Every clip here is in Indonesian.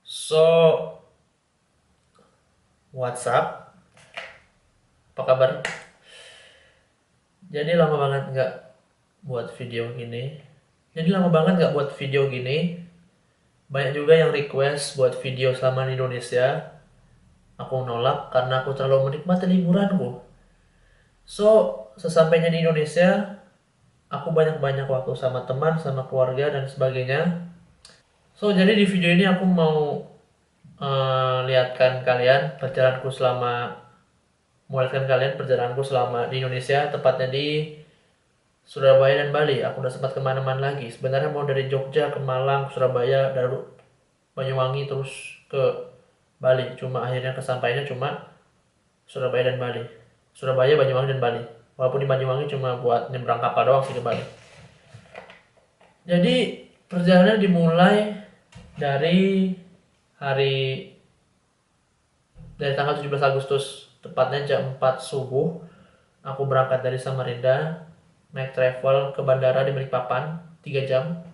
So, what's up? Apa kabar? Jadi lama banget nggak buat video gini. Jadi lama banget nggak buat video gini. Banyak juga yang request buat video selama di Indonesia. Aku nolak karena aku terlalu menikmati liburanku. So, sesampainya di Indonesia, aku banyak-banyak waktu sama teman, sama keluarga, dan sebagainya. So, jadi di video ini aku mau lihatkan kalian perjalananku selama Memulihkan kalian perjalananku selama di Indonesia, tepatnya di Surabaya dan Bali. Aku udah sempat kemana-mana lagi. Sebenarnya mau dari Jogja ke Malang, Surabaya, dari Banyuwangi terus ke Bali. Cuma akhirnya kesampaiannya cuma Surabaya dan Bali. Surabaya, Banyuwangi, dan Bali. Walaupun di Banyuwangi cuma buat nyebrang kapal doang sih ke Bali. Jadi perjalanan dimulai dari hari dari tanggal 17 Agustus, tepatnya jam 4 subuh. Aku berangkat dari Samarinda, naik travel ke bandara di Balikpapan 3 jam.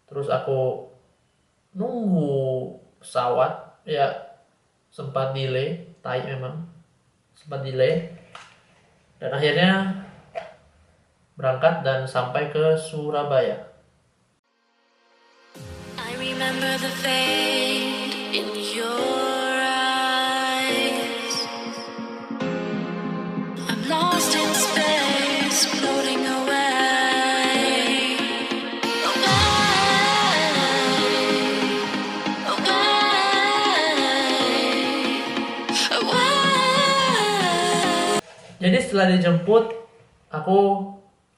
Terus aku nunggu pesawat, ya sempat delay, tai memang. Sempat delay. Dan akhirnya berangkat dan sampai ke Surabaya. I remember the fade in your eyes. I'm lost in space, floating away. Away. Jadi setelah dijemput, aku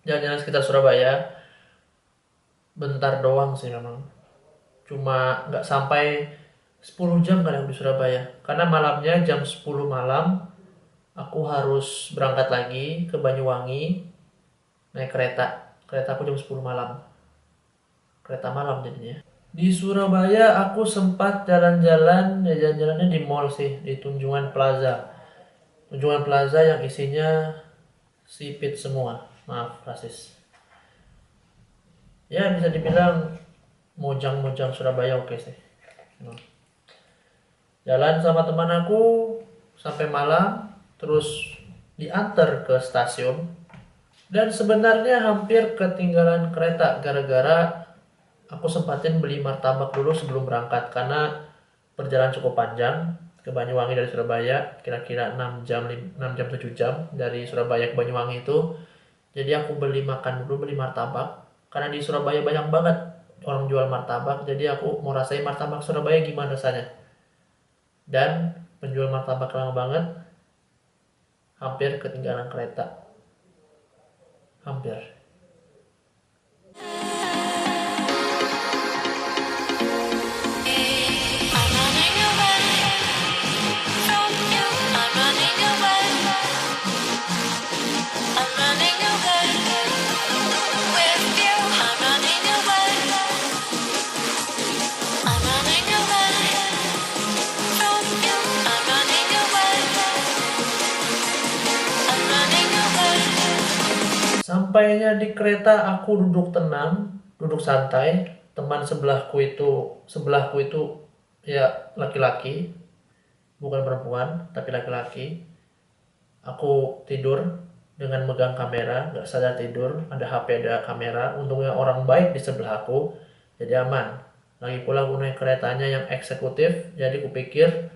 jalan-jalan sekitar Surabaya. Bentar doang sih memang. Cuma nggak sampai 10 jam kali aku di Surabaya. Karena malamnya jam 10 malam aku harus berangkat lagi ke Banyuwangi naik kereta. Kereta aku jam 10 malam. Kereta malam jadinya. Di Surabaya aku sempat jalan-jalan, ya jalan-jalannya di mall sih, di Tunjungan Plaza. Tunjungan Plaza yang isinya sipit semua. Maaf, rasis. Ya bisa dibilang mojang-mojang Surabaya oke sih. Jalan sama teman aku sampai malam, terus diantar ke stasiun. Dan sebenarnya hampir ketinggalan kereta gara-gara aku sempatin beli martabak dulu sebelum berangkat karena perjalanan cukup panjang ke Banyuwangi dari Surabaya, kira-kira 6 jam 6 jam 7 jam dari Surabaya ke Banyuwangi itu. Jadi aku beli makan dulu, beli martabak karena di Surabaya banyak banget orang jual martabak, jadi aku mau rasain martabak Surabaya gimana rasanya. Dan penjual martabak lama banget, hampir ketinggalan kereta. Hampir. I'm running away from you. I'm running away. I'm running away with you. I'm running away. I'm running away from you. I'm running away. I'm running away. Sampainya di kereta aku duduk tenang, duduk santai. Teman sebelahku itu ya laki-laki, bukan perempuan, tapi laki-laki. Aku tidur dengan megang kamera, nggak sadar tidur, ada HP, ada kamera. Untungnya orang baik di sebelah aku, jadi aman. Lagi pula aku naik keretanya yang eksekutif, jadi kupikir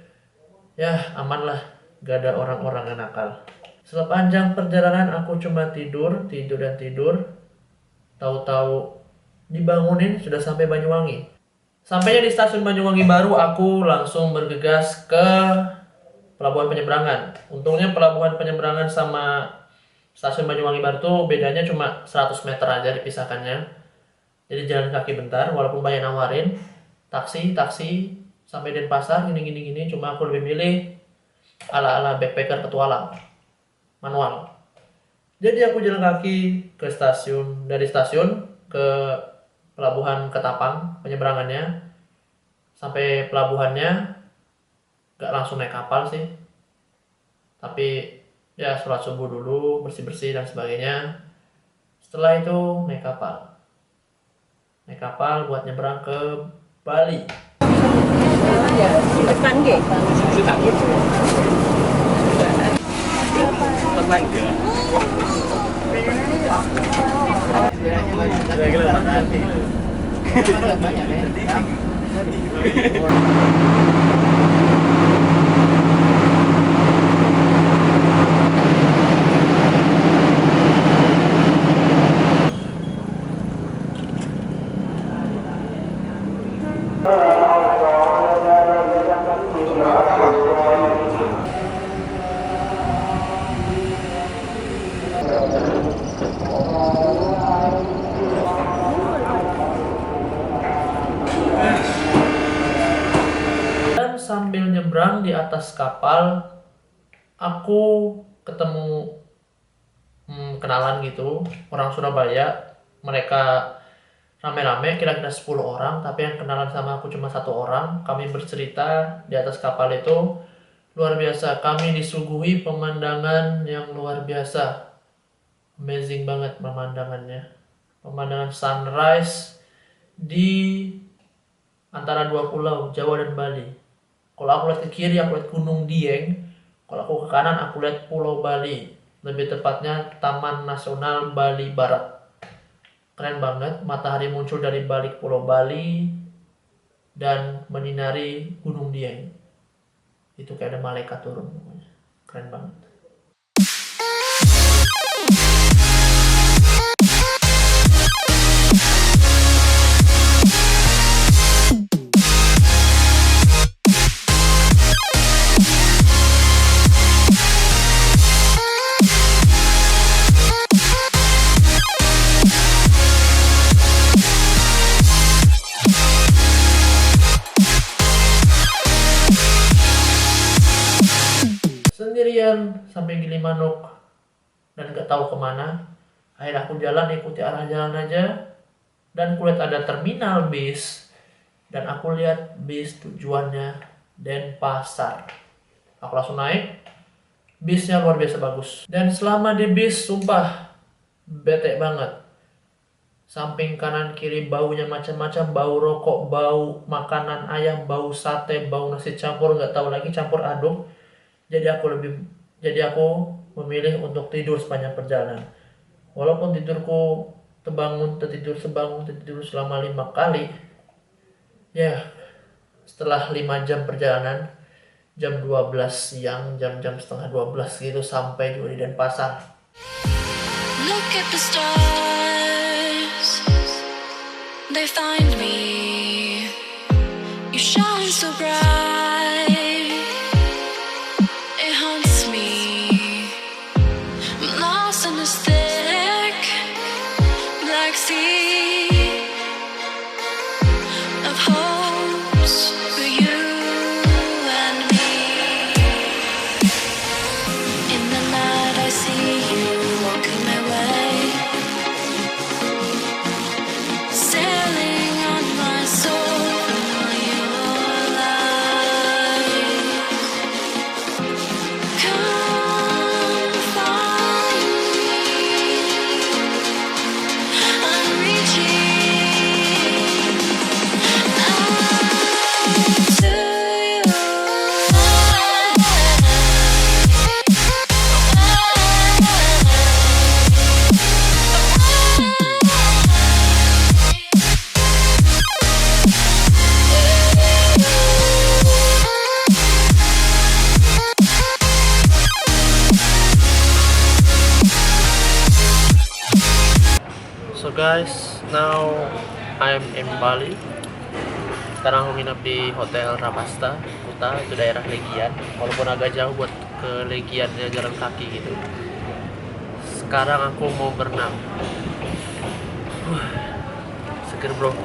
ya aman lah, gak ada orang-orang yang nakal. Sepanjang perjalanan aku cuma tidur, tidur dan tidur. Tahu-tahu dibangunin sudah sampai Banyuwangi. Sampainya di stasiun Banyuwangi baru, aku langsung bergegas ke pelabuhan penyeberangan. Untungnya pelabuhan penyeberangan sama stasiun Banyuwangi baru tuh bedanya cuma 100 meter aja dipisahkannya. Jadi jalan kaki bentar, walaupun banyak nawarin taksi sampai Denpasar gini, cuma aku lebih milih ala-ala backpacker petualang manual. Jadi aku jalan kaki ke stasiun, dari stasiun ke pelabuhan Ketapang penyeberangannya. Sampai pelabuhannya gak langsung naik kapal sih, tapi ya sholat subuh dulu, bersih-bersih dan sebagainya. Setelah itu naik kapal. naik kapal buat nyebrang ke Bali. Depan nggih. Dan sambil nyebrang di atas kapal, aku ketemu kenalan gitu, orang Surabaya. Mereka rame-rame, kira-kira 10 orang, tapi yang kenalan sama aku cuma 1 orang. Kami bercerita di atas kapal itu luar biasa. Kami disuguhi pemandangan yang luar biasa. Amazing banget pemandangannya. Pemandangan sunrise di antara dua pulau, Jawa dan Bali. Kalau aku lihat ke kiri, aku lihat Gunung Dieng. Kalau aku ke kanan, aku lihat Pulau Bali. Lebih tepatnya Taman Nasional Bali Barat. Keren banget, matahari muncul dari balik Pulau Bali dan menyinari Gunung Dieng. Itu kayak ada malaikat turun. Keren banget. Sendirian sampai Gilimanuk dan gak tahu kemana. Akhirnya aku jalan, ikuti arah jalan aja, dan kulihat ada terminal bis, dan aku lihat bis tujuannya Denpasar. Aku langsung naik. Bisnya luar biasa bagus, dan selama di bis sumpah bete banget. Samping kanan kiri baunya macam-macam, bau rokok, bau makanan ayam, bau sate, bau nasi campur, nggak tahu lagi, campur aduk. Jadi aku memilih untuk tidur sepanjang perjalanan. Walaupun tidurku tertidur selama 5 kali. Ya, setelah 5 jam perjalanan, jam 12 siang, jam-jam setengah 12 gitu, sampai juga di Denpasar. Look at the stars, they find me. You shine so bright, it haunts me. I'm lost in this thick black sea of hopes for you and me. In the night I see you walking my way, sailing on my soul for your light. Come find me, I'm reaching out to So guys, now I'm in Bali. Sekarang aku nginep di Hotel Ramasta Kuta, itu daerah Legian. Walaupun agak jauh buat ke Legiannya, jalan kaki gitu. Sekarang aku mau berenang. Seger bro.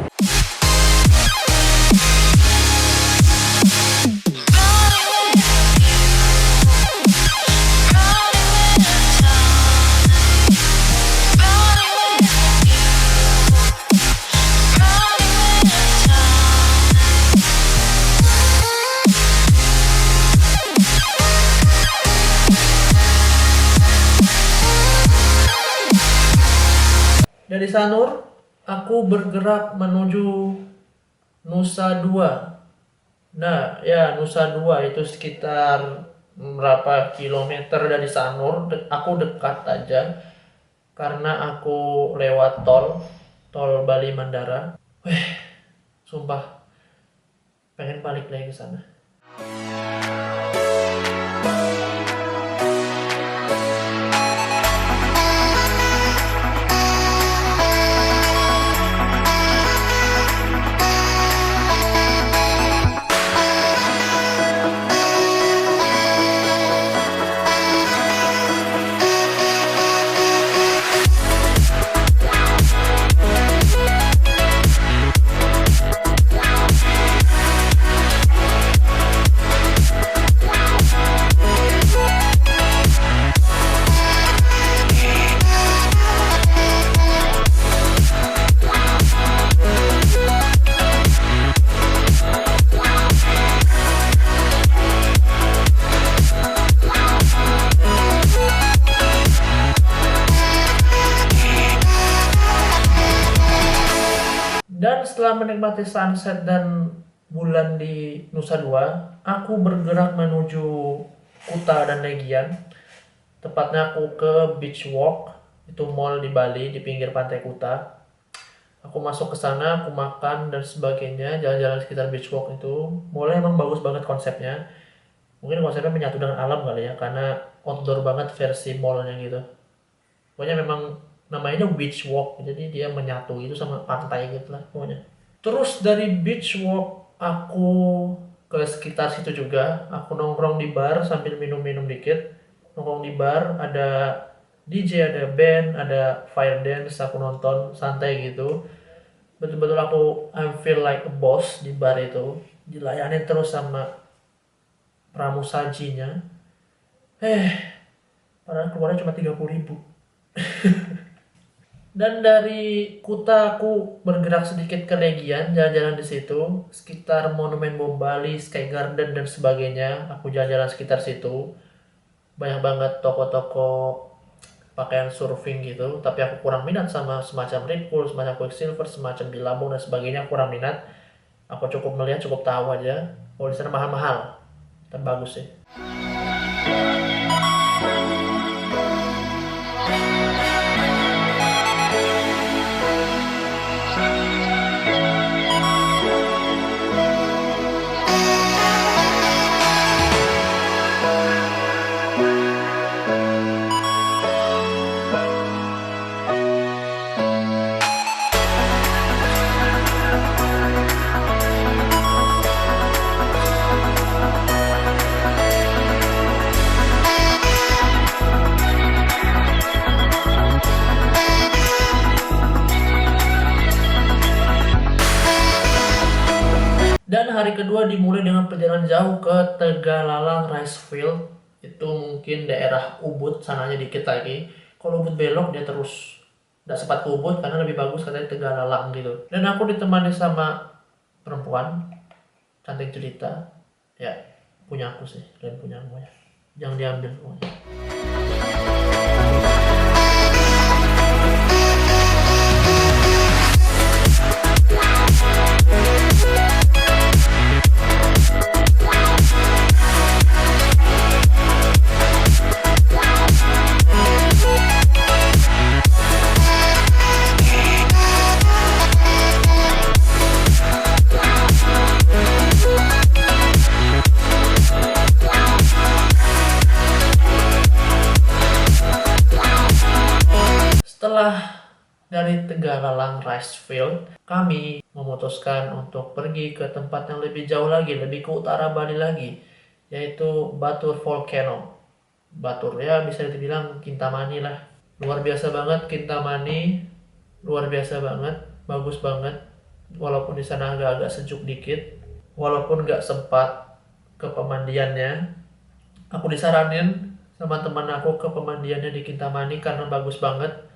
Dari Sanur, aku bergerak menuju Nusa Dua. Nah, ya Nusa Dua itu sekitar berapa kilometer dari Sanur. Aku dekat aja karena aku lewat tol Bali Mandara. Sumpah pengen balik lagi ke sana. Dan setelah menikmati sunset dan bulan di Nusa Dua, aku bergerak menuju Kuta dan Legian. Tepatnya aku ke Beach Walk, itu mall di Bali di pinggir pantai Kuta. Aku masuk ke sana, aku makan dan sebagainya, jalan-jalan sekitar Beach Walk itu. Mulai emang bagus banget konsepnya. Mungkin konsepnya menyatu dengan alam kali ya, karena outdoor banget versi mallnya gitu. Pokoknya memang namanya beach walk, jadi dia menyatu itu sama pantai gitu lah pokoknya. Terus dari beach walk aku ke sekitar situ juga, aku nongkrong di bar sambil minum-minum dikit. Nongkrong di bar, ada DJ, ada band, ada fire dance, aku nonton santai gitu. Betul-betul aku I feel like a boss di bar itu, dilayani terus sama pramusajinya. Padahal keluarnya cuma 30.000. Dan dari Kuta aku bergerak sedikit ke Legian, jalan-jalan di situ, sekitar Monumen Bom Bali, Sky Garden dan sebagainya. Aku jalan-jalan sekitar situ. Banyak banget toko-toko pakaian surfing gitu, tapi aku kurang minat sama semacam Red Bull, semacam Quicksilver, semacam Billabong dan sebagainya, aku kurang minat. Aku cukup melihat, cukup tahu aja. Kalau di sana mahal-mahal, tapi bagus sih. Dan hari kedua dimulai dengan perjalanan jauh ke Tegalalang Rice Field. Itu mungkin daerah Ubud, sananya dikit lagi. Kalau Ubud belok dia terus nggak sempat ke Ubud karena lebih bagus katanya Tegalalang gitu. Dan aku ditemani sama perempuan cantik cerita. Ya, punya aku sih, dan punya aku ya. Jangan diambil pokoknya. Setelah dari Tegalalang Rice Field, kami memutuskan untuk pergi ke tempat yang lebih jauh lagi, lebih ke utara Bali lagi, yaitu Batur Volcano. Batur ya bisa dibilang Kintamani lah. Luar biasa banget Kintamani, luar biasa banget, bagus banget. Walaupun di sana agak-agak sejuk dikit, walaupun nggak sempat ke pemandiannya, aku disaranin sama teman aku ke pemandiannya di Kintamani karena bagus banget.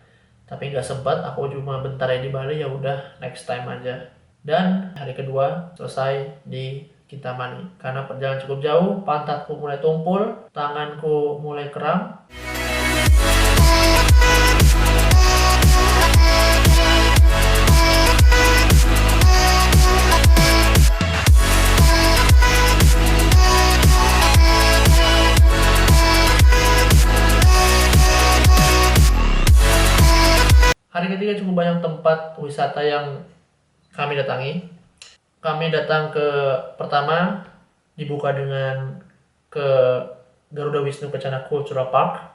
Tapi nggak sempat, aku cuma bentar aja di Bali, ya udah next time aja. Dan hari kedua selesai di Kintamani karena perjalanan cukup jauh, pantatku mulai tumpul, tanganku mulai kram. ketiga cukup banyak tempat wisata yang kami datangi. Kami datang ke pertama dibuka dengan ke Garuda Wisnu Kencana Cultural Park.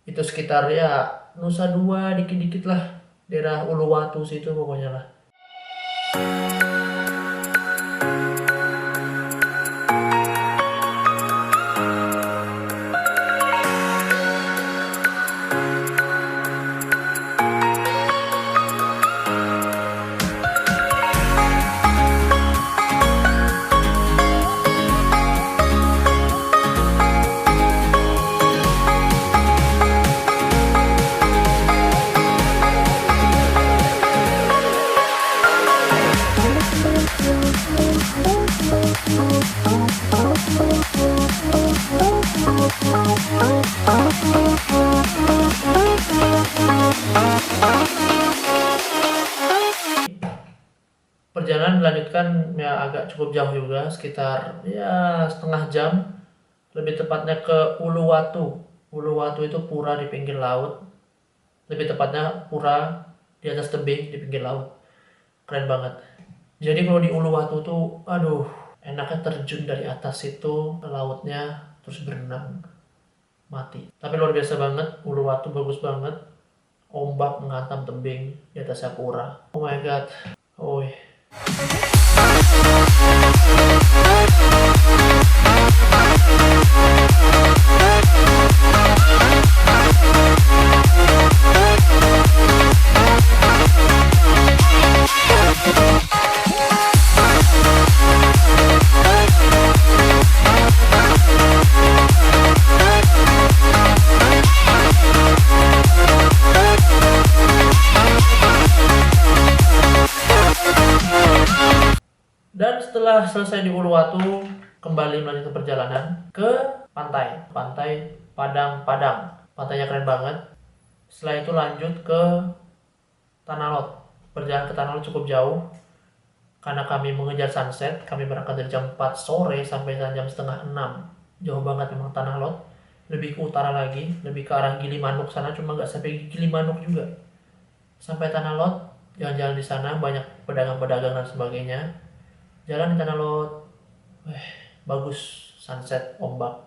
Itu sekitar ya Nusa Dua dikit-dikit lah, daerah Uluwatu situ pokoknya lah. Perjalanan dilanjutkan ya agak cukup jauh juga, sekitar ya setengah jam. Lebih tepatnya ke Uluwatu. Uluwatu itu pura di pinggir laut. Lebih tepatnya pura di atas tebing di pinggir laut. Keren banget. Jadi kalau di Uluwatu tuh, aduh, enaknya terjun dari atas itu ke lautnya, terus berenang. Mati. Tapi luar biasa banget, Uluwatu bagus banget. Ombak menghantam tebing di atasnya pura. Oh my god. Oh. Dan setelah selesai di Uluwatu, kembali melanjutkan perjalanan ke pantai Padang. Pantainya keren banget. Setelah itu lanjut ke Tanah Lot. Perjalanan ke Tanah Lot cukup jauh karena kami mengejar sunset. Kami berangkat dari jam 4 sore sampai jam setengah 6. Jauh banget memang Tanah Lot. Lebih ke utara lagi, lebih ke arah Gilimanuk sana, cuma nggak sampai Gilimanuk juga. Sampai Tanah Lot, jalan-jalan di sana banyak pedagang-pedagang dan sebagainya. Jalan di Tanah Lot, bagus, sunset, ombak,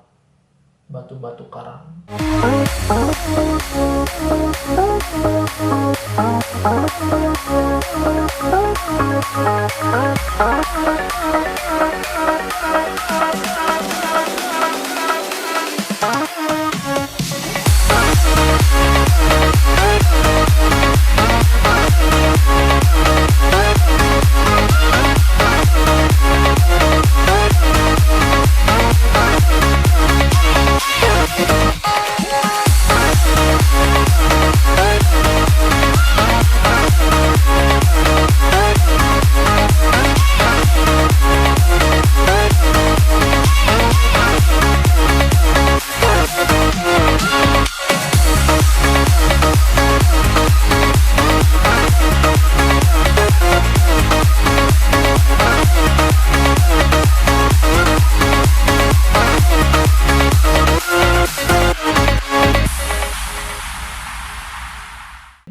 batu-batu karang.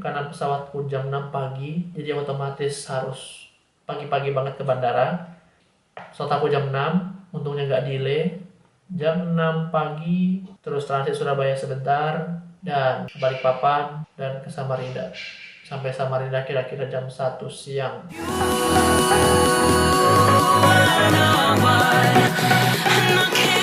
Karena pesawatku jam 6 pagi, jadi otomatis harus pagi-pagi banget ke bandara. Pesawat aku jam 6, untungnya nggak delay. Jam 6 pagi, terus transit Surabaya sebentar, dan ke Balikpapan, dan ke Samarinda. Sampai Samarinda kira-kira jam 1 siang. I know why. I'm not